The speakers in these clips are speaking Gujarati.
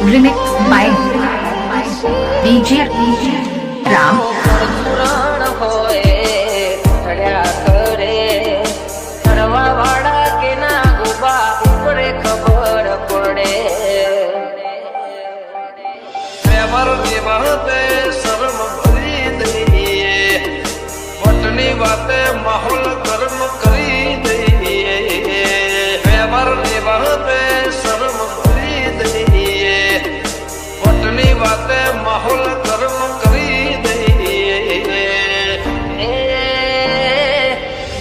Remix by DJ Ram. माहौल कर्म करी दइए व्यवहार निभाते शर्म भरी दइए वटनी बातें माहौल कर्म करी दइए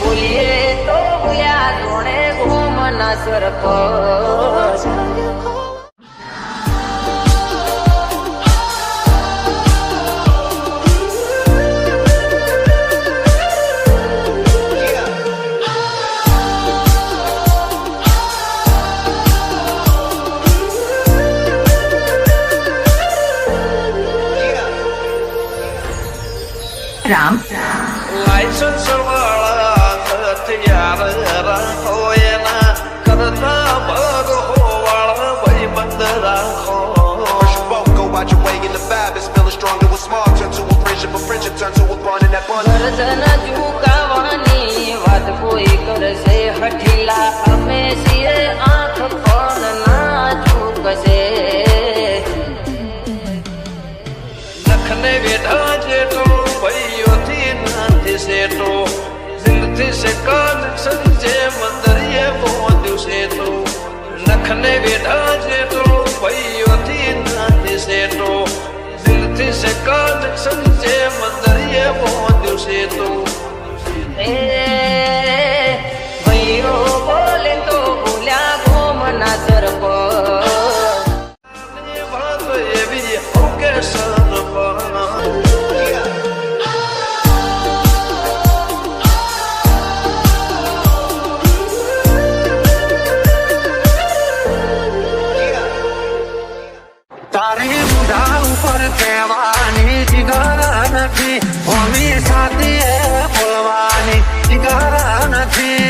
बोलिए तो बुया जोड़े घूम न सर को Ram. लाइसेंस वाला हथियार रखो ये ना करता बग हो वाला भाई बंद रखो Push your boat, go out your way in the vibe is feeling strong and was small. Turn to a friendship turn to a bond and that bond. Version झुकावानी बात कोई कर से हठीला हमें सिए आंख फोन ना झुक से नखने बेटा जेठो भाइयों थी नाती सेठो जिंदगी से कान संजे मंदरिए बहुत से तो नखने बेटा जेठो भाइयों थी नाती सेठो जिंदगी से कान संजे मंदरिए बहुत से तो भैयो बोले तो भूल्या घूम न सर को बात ये भी हो के सर તારે બુઢા ઉપર કહેવાની જીગર નથી હોમી સાથે બોલવાની જીગર નથી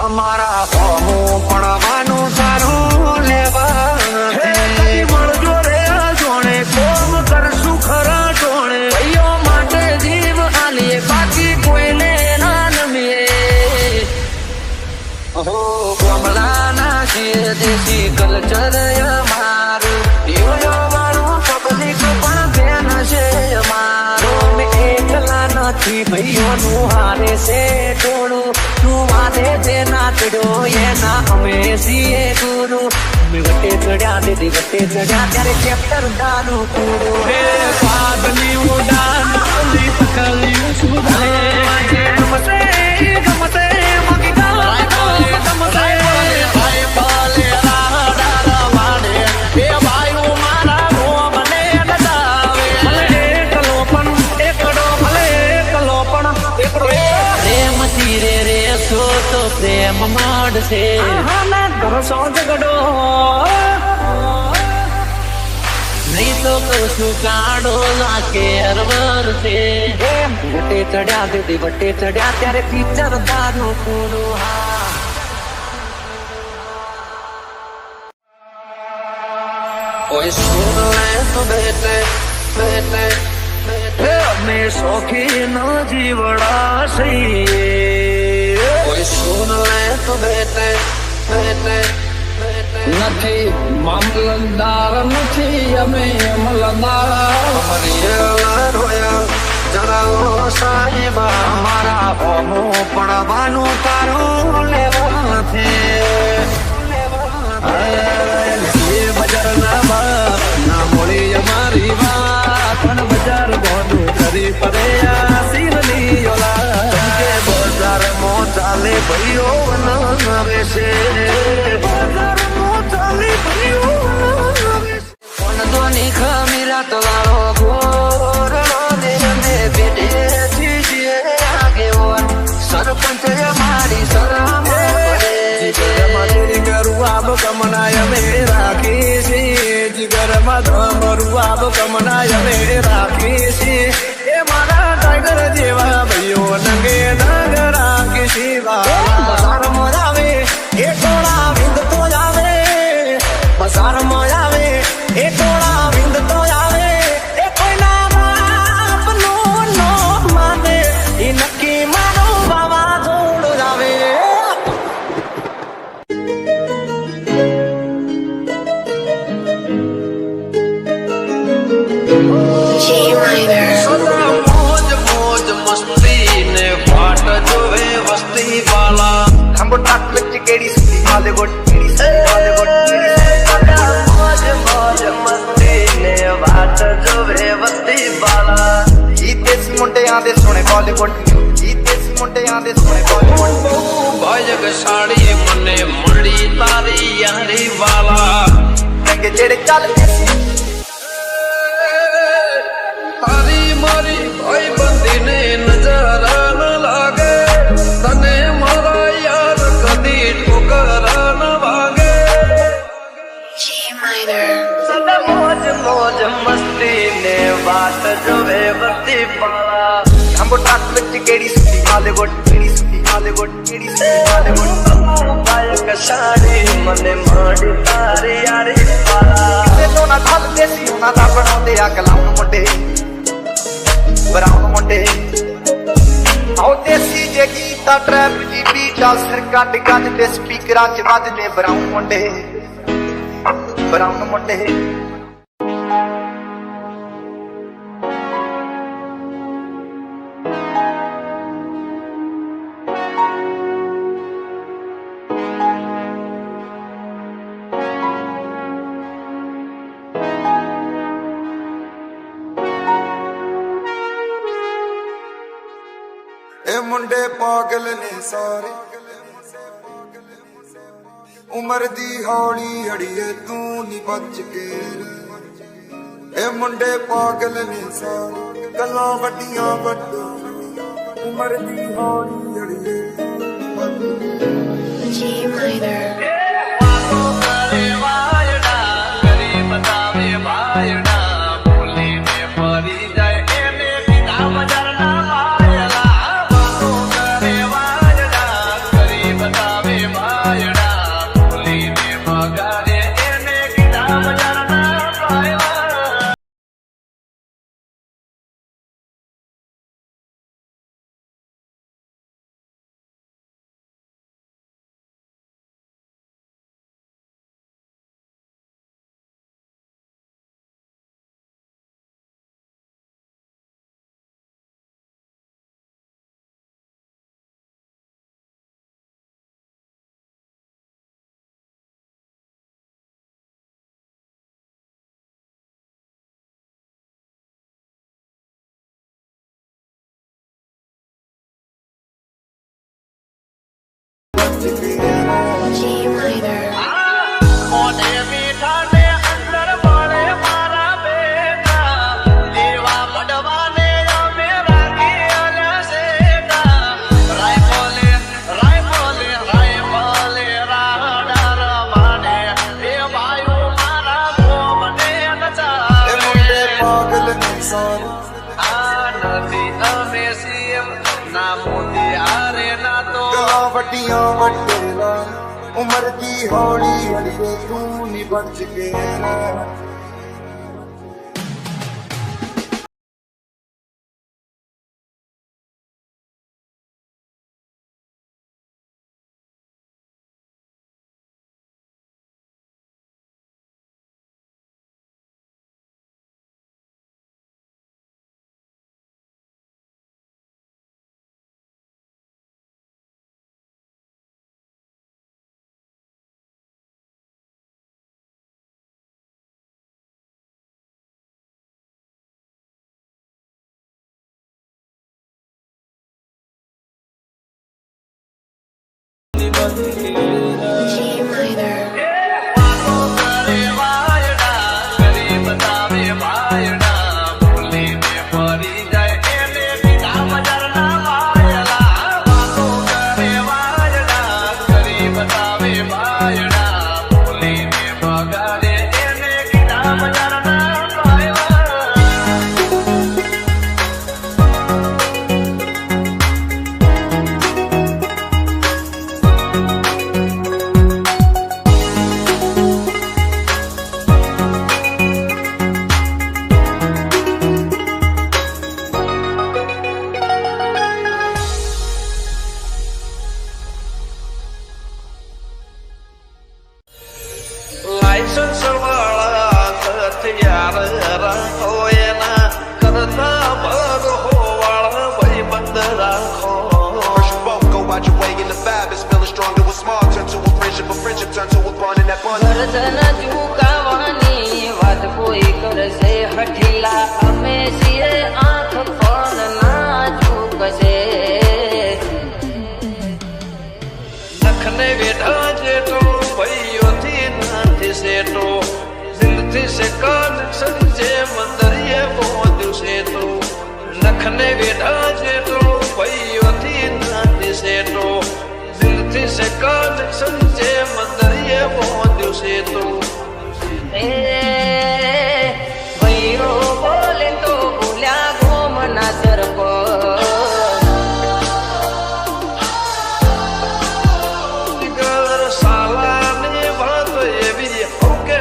અમારા હોમું પડવાનું સારું લેવા નથી મળજો રે જોણે કોમ કરશું ખરા જોણે ભાઈઓ માટે જીવ આલીએ બાકી કોઈને ના નમીએ હો કમલાના છીએ દેશી કલ્ચર અમારું યોયો વાળું પબ્લિક પણ બેન છે અમારો મેં એકલા નથી ભાઈઓનું હારે છે ટોળું તું વાદે જે નાચડો એના અમે છીએ ગુરુ અમે વટે ચડ્યા દીદી વટે ચડ્યા ત્યારે કેપ્ટર દાનું કૂડું હે પાદની ઉડાન ઓલી પકડ્યું સુધારે ગમતે ગમતે મગી પ્રેમ માંડશે ભરોસો ઝઘડો નહીં તો કરશું કાઢો લાગે હરવર છે વટે ચડ્યા દીદી વટે ચડ્યા ત્યારે પિક્ચર દાનું પૂરું હા ओए सुन ले तो बेटे बेटे बेटे મેં શોખી ન જીવડા સહી ओए सुन ले तो बेटे बेटे बेटे નથી મામલતદાર નથી અમે અમલદાર મરિયા રોયા જરા સાહેબા અમારા હોમું પડવાનું તારું લેવા છે બજાર ના બાપ ના મોડી અમારી વાત પણ બજાર ગોડું કરી પડે આ શિવની ઓલા કે બજાર માં ચાલે ભાઈઓ આવે છે બજાર માં ચાલે ભાઈઓ આવે છે કોણ ધોની ખમીરા તો લાવો ગોરડો દે ને બેટે જીજે આગે ઓર સરપંચ અમારી શરમ કમનાય અમે રાખી છીએ જીગરમાં ધમરું આબ કમનાય અમે રાખી છીએ એ મારા ટાઈગર જેવા ભાઈઓ નંગે ਬਾਲੀਵੁੱਡ ਜੀ ਦੇਸੀ ਮੁੰਡਿਆਂ ਦੇ ਸੋਹਣੇ ਬਾਲੀਵੁੱਡ ਬਾਜਕ ਸਾੜੀ ਮਨੇ ਮੜੀ ਤਾਰੀ ਯਾਰੀ ਵਾਲਾ ਰੰਗ ਜਿਹੜੇ ਚੱਲਦੇ ਸੀ ਹਾਰੀ ਮਾਰੀ ਕੋਈ ਬੰਦੀ ਨੇ ਨਜ਼ਾਰਾ ਨਾ ਲਾਗੇ ਤਨੇ ਮਾਰਾ ਯਾਰ ਕਦੀ ਠੋਕਰਾ ਨਾ ਵਾਗੇ सदा मौज मौज मस्ती ने बात जो है बत्ती पाला ਹੰਬੋ ਟਰੱਕ ਵਿੱਚ ਕਿਹੜੀ ਸੁੱਤੀ ਹਾਲੀਵੁੱਡ ਕਿਹੜੀ ਸੁੱਤੀ ਹਾਲੀਵੁੱਡ ਕਿਹੜੀ ਸੁੱਤੀ ਹਾਲੀਵੁੱਡ बाइक साड़ी मने माड़ी तारी यारी वाला ਤੇ ਲੋਨਾ ਥੱਲਦੇ ਸੀ ਉਹਨਾਂ ਦਾ ਬਣਾਉਂਦੇ ਆ ਕਲਾਉਣ ਮੁੰਡੇ ਬਰਾਉਨ ਮੁੰਡੇ ਆਉ ਦੇਸੀ ਜੇ ਗੀਤਾ ਟਰੈਪ ਦੀ ਬੀਟਾ ਸਿਰ ਕੱਢ ਗੱਜ ਤੇ ਸਪੀਕਰਾਂ 'ਚ ਵੱਜਦੇ ਬਰਾਉਨ ਮੁੰਡੇ ਬਰਾਉਨ ਮੁੰਡੇ ਇਹ ਮੁੰਡੇ ਪਾਗਲ ਨੇ ਸਾਰੇ ਉਮਰ ਦੀ ਹੌਲੀ ਅੜੀਏ ਤੂੰ ਨੀ ਬਚ ਕੇ ਰਹਿ। ਇਹ ਮੁੰਡੇ ਪਾਗਲ ਨੇ ਸਾਰੇ ਗੱਲਾਂ ਵੱਡੀਆਂ ਵੱਡੋ ਉਮਰ ਦੀ ਹੌਲੀ ਅੜੀਏ ਤੂੰ ਬਚ ਕੇ ਰਹਿ। वालों करे वायड़ा करी बतावे भाईड़ा भूली में परी जाए एने बिना मजरना मायला वालों करे वायड़ा करी बतावे भाईड़ा भूली में मगारे एने बिना मजरना मायला मोटे मीठा ने अंदर बड़े मारा बेटा देवा मडवाने या मेरा किया सेटा राय बोले राडार माने ए भाई मारा मोमने नचा ਇਹ ਮੁੰਡੇ ਪਾਗਲ ਨੇ ਸਾਰੇ आनंदी अमेसियम ना मोदी आरे ना तो ਗੱਲਾਂ ਵੱਡੀਆਂ ਵੱਡੇ ਲਾ ਉਮਰ ਦੀ ਹੌਲੀ ਅੜੀਏ ਤੂੰ ਨੀ ਬਚ ਕੇ ਰਹਿ। वालों करे वायड़ा करी बतावे भाईड़ा भूली में परी जाए एने बिना मजरना मायला वालों करे वायड़ा करी बतावे भाईड़ा भूली में मगारे एने बिना मजरना मायला લાયસન્સ વાળા હથિયાર રાખો એના કરતા ભર હોવાળા ભાઈબંધ રાખો First you both go out your way in the vibe is feeling stronger with small turn to a friendship turn to a bond and that bond ગરદન ઝુકાવાની વાત કોઈ કરશે હઠીલા અમે છીએ આંખ પણ ના ઝૂકશે મંદરિયે પહોંચ્યું છે તો નખને વેઢા જેટલો ભાઈઓથી નથી સેટો દિલથી છે કનેક્શન જે મંદરિયે પહોંચ્યું છે તો ભાઈઓ બોલે તો ભૂલ્યા ગોમના ગર સાલાની વાત એવી હોકે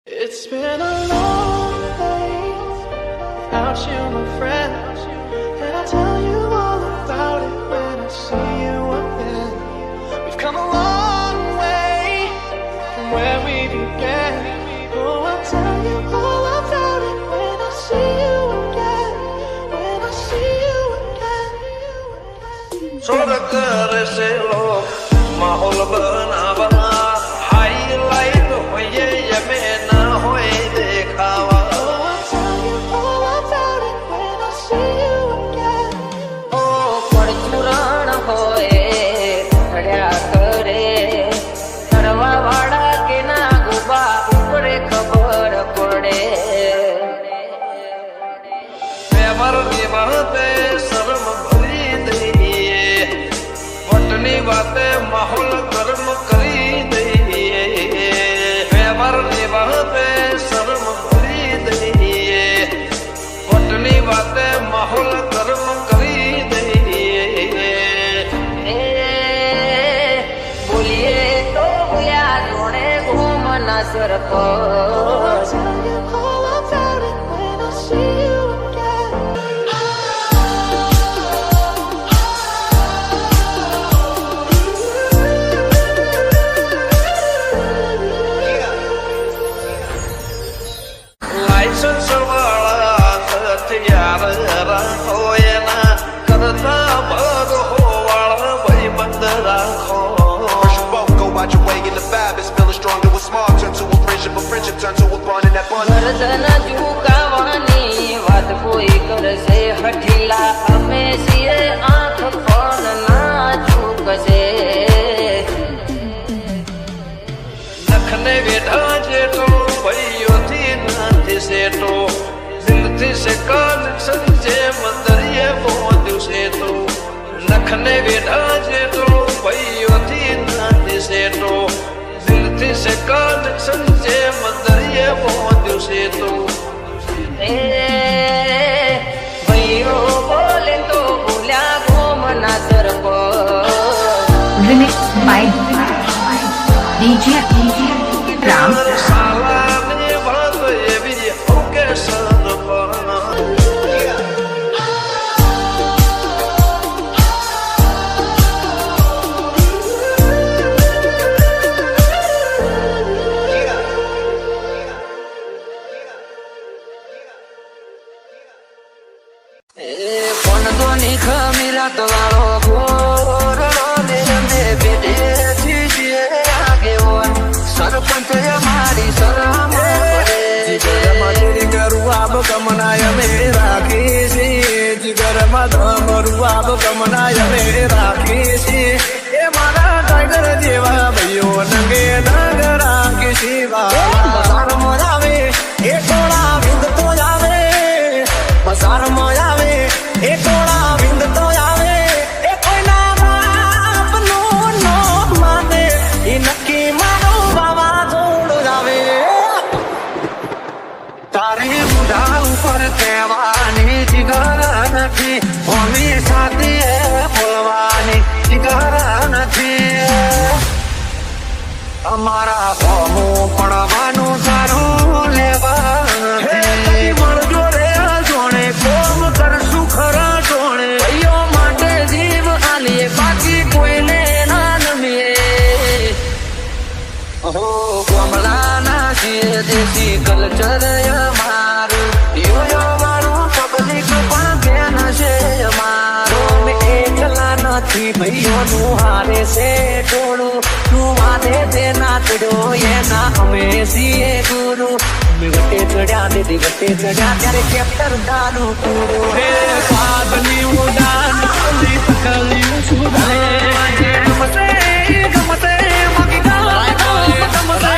It's been a long day without you, my friend. And I'll tell you all about it when I see you again. We've come a long way from where we began. Oh, I'll tell you all about it when I see you again. When I see you again. સોર કરે છે લોક માહોલ બનાવવા હાઈલાઈટ હોઈએ યમે ના હોય દેખાવા Oh, I'll tell you all about it when I see you again. ઓ પરચુરણ હોય રડ્યા કરે કરવા વાળા કે ના ગુબા ઉપરે ખબર પડે પ્રેમરની વાતે શરમ ભરી દઈએ વટની વાતે માહોલ ગરમ કરી દઈએ પ્રેમરની વાતે શરમ ભરી દઈએ વટની વાતે માહોલ ગરમ કરી દઈએ બોલીએ તો બોલ્યા જોડે ઘૂમના સરપંચ I'll tell you all about it when I see you again. Licence વાળા હથિયાર રાખો એના કરતા ભરો વાળા ભાઈબંધ રાખો First you both go out your way in the vibe is feeling stronger with small turn to a friendship turn to a bond and that bond ગરદન ઝુકાવાની વાત કોઈ કરશે હઠીલા અમે છીએ આંખ પણ ના ઝૂકશે નખને વેઢા જેટલો ભાઈઓથી નથી સેટો દિલથી છે કનેક્શન જે મંદરિયે પહોંચ્યું છે તો નખને વેઢા જેટલો ભાઈઓથી નથી સેટો દિલથી છે કનેક્શન જે મંદરિયે પહોંચ્યું છે તો ભાઈઓ બોલે તો ભૂલ્યા ગોમના સરપંચ Remixed by DJ Ram. સાલાની વાત એવી હોકે કોણ દોની ખમીરા તો વાળો ગોરડો ને રમે બેઠેથી છે આગેવાન સરપંચ મારી શરમ રૂઆબ કમનાય મે રાખી છે જીગરમાં ધમ રૂઆબ કમનાય મે રાખી છે એ મારા ટાઈગર જેવા ભાઈઓ નંગે નંગ રાખી છે બસાર મોજાવે એ ટોળા વિંદ તો આવે બસાર મોજાવે એ ટોળા વિંદ તો આવે એ કોઈના બાપનું નો માને એ નક્કી મારો બાવા જોડ આવે તારે મુઢા ઉપર કહેવાની જીગર નથી હોમી સાથે બોલવાની જીગર નથી અમારા હોમું પડવાનું સારું લેવા મળજો રે જોણે કોમ કરશું ખરા જોણે ભાઈઓ માટે જીવ આલીએ બાકી કોઈને ના નમીએ હો કમલાના છીએ દેશી કલ્ચર અમારું યો વાળું પબ્લિક પણ બેન છે અમારો એકલા નથી ભાઈઓનું હારે છે ટોળું તું વાદે તે નાચડો એના અમે છીએ ગુરુ વટે ચડ્યા દીદી વટે ચડ્યા ત્યારે ચેપ્ટર દારૂ પૂરો સાધની ઉડાન કલી કલી સુધારે ગમતે ગમતે મગી ગાય ગમતે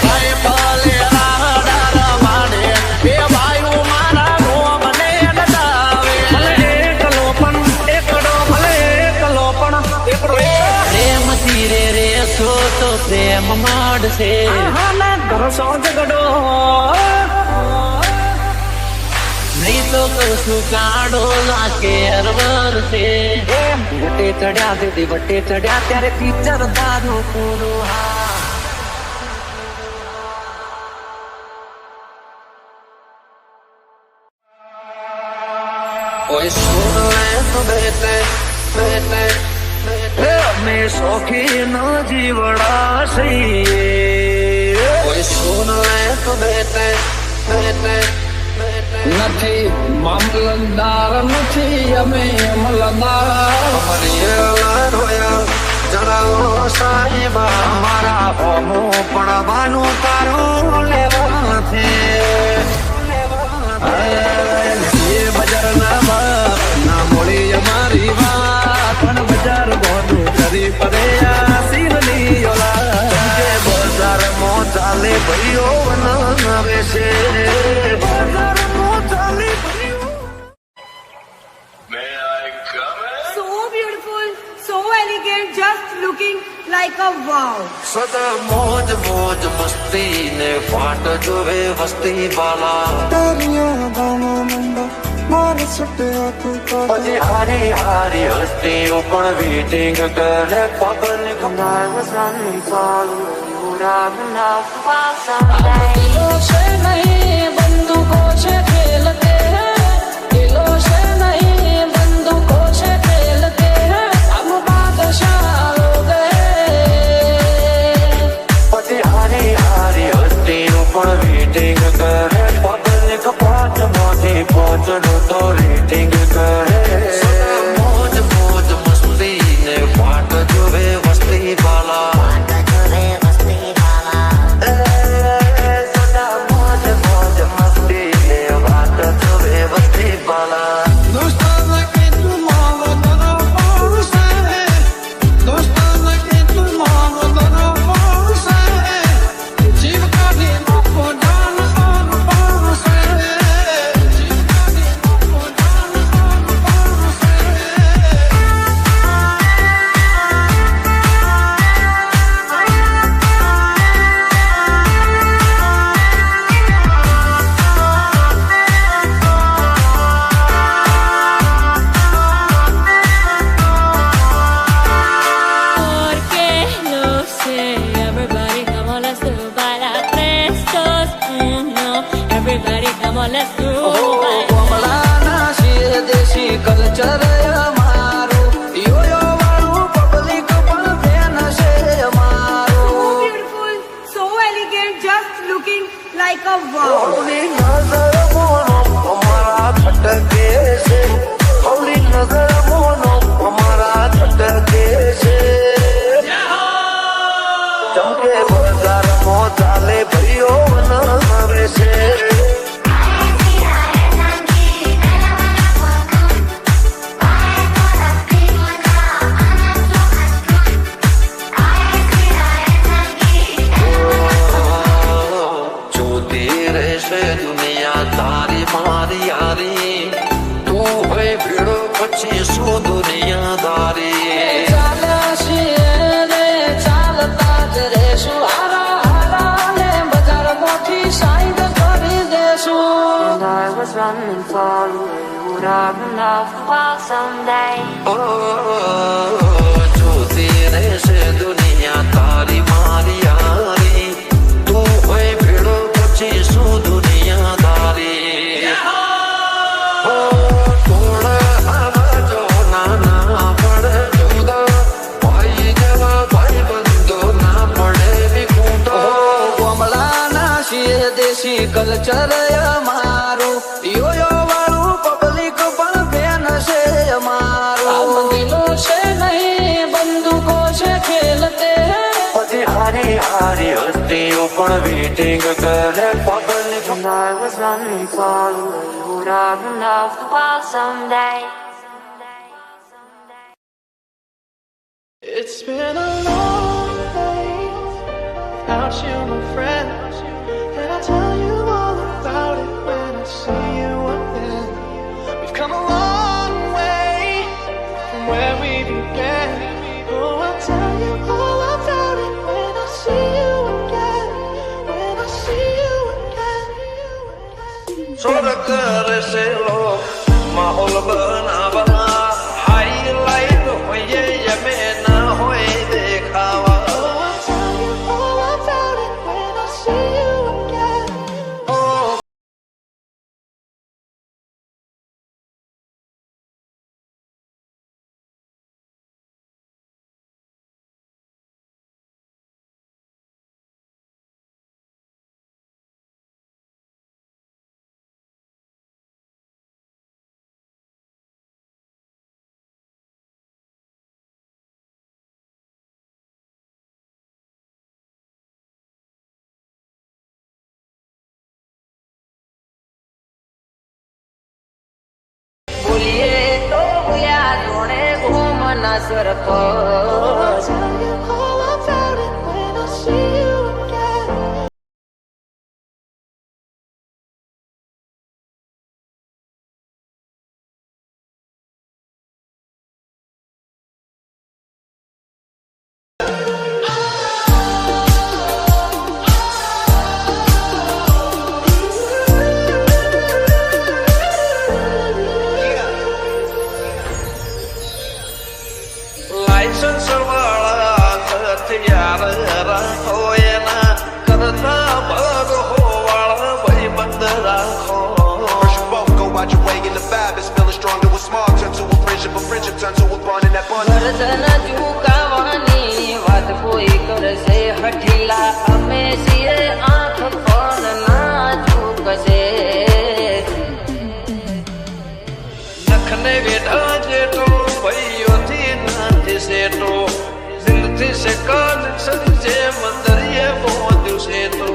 ભાઈ પાલે રાડા માડે બે ભાઈઓ મારા રોમને નડાવે ભલે એકલો પણ એકડો ભલે એકલો પણ એકડો પ્રેમ ધીરે રે સો તો પ્રેમ માડશે આહાના ઘરસો ઝઘડો નહીં તો કશું કાઢો લાગે અરવરશે વટે ચડ્યા દીદી વટે ચડ્યા ત્યારે ટીચર દારૂ પૂરો ओए सुन ले तो बेटे बेटे बेटे मैं सौखी न जीवड़ा सही ओए सुन ले तो बेटे बेटे बेटे નથી મામલતદાર નથી અમે અમલદાર અમારી રોયા જણાવો સાહેબા મારા હોમો પડવાનું તારું લેવા નથી બજાર ના બાપ ના મોડી અમારી વાત પણ બજાર બોનું કરી પડે આ સીરની ઓલા બજાર મો ચાલે ભાઈઓ બનાવે છે બજાર મો ચાલે ભાઈઓ So beautiful, so elegant, just looking like a wow. સદા મોજ મોજ મસ્તી ને ફાટ જોવે વસ્તી વાલા તારિયા ગાવા મંડા મારે સટ્યા તું પછી હારી હારી હસ્તીઓ પણ વેટિંગ કરે પબ્લિક બંદૂકો છે ખેલતે દિલો છે નહીં બંદૂકો છે ખેલતે હમ બાદશાહ હો ગયે પછી હારી હારી હસ્તીઓ પણ વેટિંગ કરે પબ્લિક 5 માંથી 5 નો તો રેટિંગ કરે મોજ મોજ મસ્તી ને ફાટ જોવે વસ્તી વાલા સદા મોજ મોજ મસ્તી ને ફાટ જોવે વસ્તી વાલા દોસ્તાના કેટલું માવો તરો પાવશે દોસ્તાના કેટલું માવો તરો પાવશે જીવ કાઢી નાખો જાન આન પાવશે જીવ કાઢી નાખો જાન આન પાવશે Porque no sé, everybody come on, let's do baila prestos. No, everybody come on, let's do baila. કમલાના શિર દેશી કલ્ચર અમારું યોયો વાળું પબ્લિક પણ ફેન છે So અમારું beautiful, so elegant, just looking like a wow. હવલી નજર મોનો અમારા છટકે છે હવલી નજર મોનો અમારા છટકે છે ચમકે બજાર મો ચાલે ભાઈઓ બનાવે છે જોતી રહેશે દુનિયા તારી મારી યારી તું હોય ભીડો પછી શું દુનિયાદારી ચાલ્યા છીએ રે, ચાલતા જ રહેશું. હારા હારા ને બજાર મોટી સાઈડ કરી દેશું. ઓ જોતી રહેશે દુનિયા તારી મારી યારી તું હોય ભીડો પછી શું દુનિયાદારી તોડ આવાજો નાના પડે જુદા ભાઈ જેવા ભાઈ બંધો ના પડે વિકુંઠો કમલાના શિર દેશી કલ્ચર અમારું યોયો વાળું પબ્લિક પણ ફેન છે અમારું દિલો છે નહીં બંદૂકો છે ખેલતે પછી હારી હારી હસ્તીઓ છોકરીઓ પણ વેટિંગ કરે public. And I was running far away. Would I run off the wild someday? It's been a long day without you, my friend. And I'll tell you all about it when I see you again. We've come a long way from where we began. Oh, I'll tell you all about it when I see you again. When I see you again. સ્વર્ગ કરશે લોક માહોલ બનાવવા હાઈલાઈટ હોઈએ યમે ના હોય દેખાવા Oh, I'll tell you all about it when I see you again. બોલીએ તો ભૂલ્યા જોડે ઘૂમના સરપ. I'll tell you all about it when I see you again. Licence વાળા હથિયાર રાખો એના કરતા ભાગ હોવાળા ભાઈબંધ રાખો First you both go out your way in the vibe is feeling stronger with small turn to a friendship turn to a bond and that bond. ગરદન ઝુકાવાની વાત કોઈ કરશે હઠીલા અમે છીએ આંખ પણ ના ઝૂકશે. નખને વેઢા જેટો ભાઈઓથી નથી સેટો જિંદગી સે કનેક્શન જે મંદરિયે પહોંચ્યું છે તો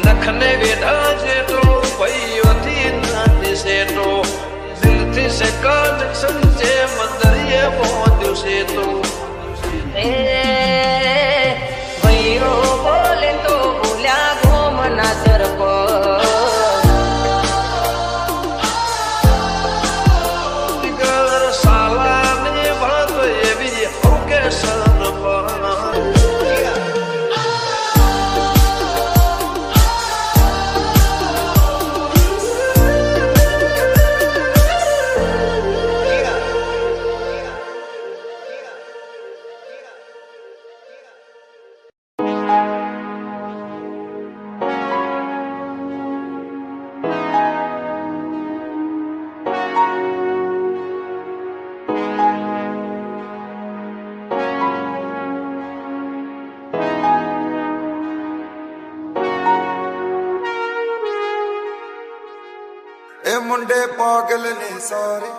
નખને વેઢા જેટો ભાઈઓથી નથી સેટો જિંદગી સે કનેક્શન જે મંદરિયે પહોંચ્યું છે તો એ ભાઈઓ બોલે તો ભૂલ્યા ઘૂમના સરપ. ગર સાલાની વાત એવી હોકે સરપણ ਇਹ ਮੁੰਡੇ ਪਾਗਲ ਨੇ ਸਾਰੇ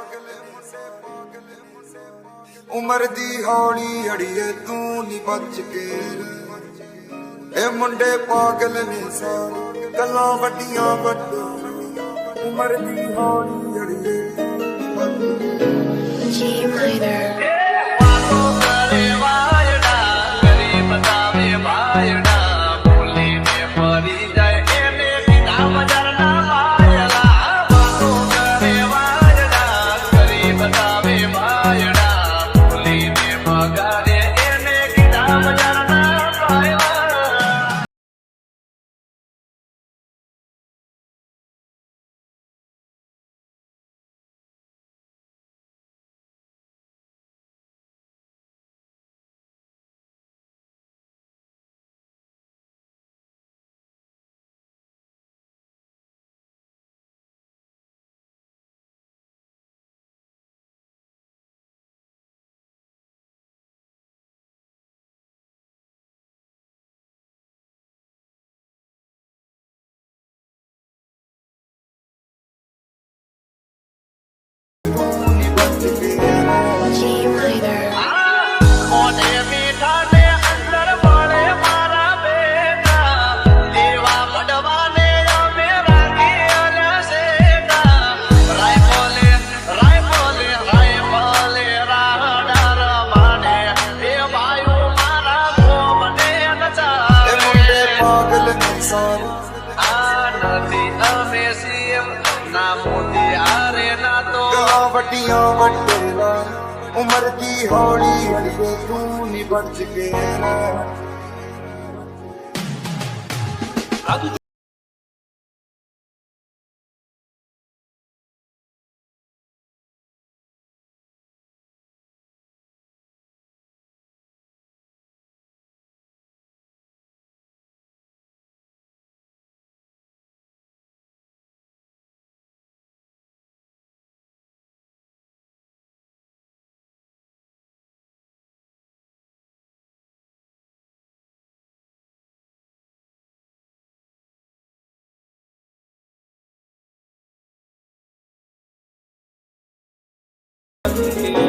ਉਮਰ ਦੀ ਹੌਲੀ ਅੜੀਏ ਤੂੰ ਨੀ ਬਚ ਕੇ ਰਹਿ। ਇਹ ਮੁੰਡੇ ਪਾਗਲ ਨੇ ਸਾਰੇ ਗੱਲਾਂ ਵੱਡੀਆਂ ਵੱਡੋ ਉਮਰ ਦੀ ਹੌਲੀ ਅੜੀਏ ਤੂੰ ਨੀ ਬਚ ਕੇ ਰਹਿ। વાતો કરે વાયડા ગરીબ તાવે ભાયડા બોલીને ફરી જાય એને વિના બજારના વાયડા વાતો કરે વાયડા ગરીબ તાવે ભાયડા બોલીને મગાડે એને વિના બજારના વાયડા મોઢે મીઠા ને અંદર મળે મારા બેટા ਵੱਡੀਆਂ ਵੱਡੇ ਨਾਲ ਉਮਰ ਦੀ ਹੌਲੀ ਅੜੀਏ ਤੂੰ ਨੀ ਬਚ ਕੇ ਰਹਿ Yeah.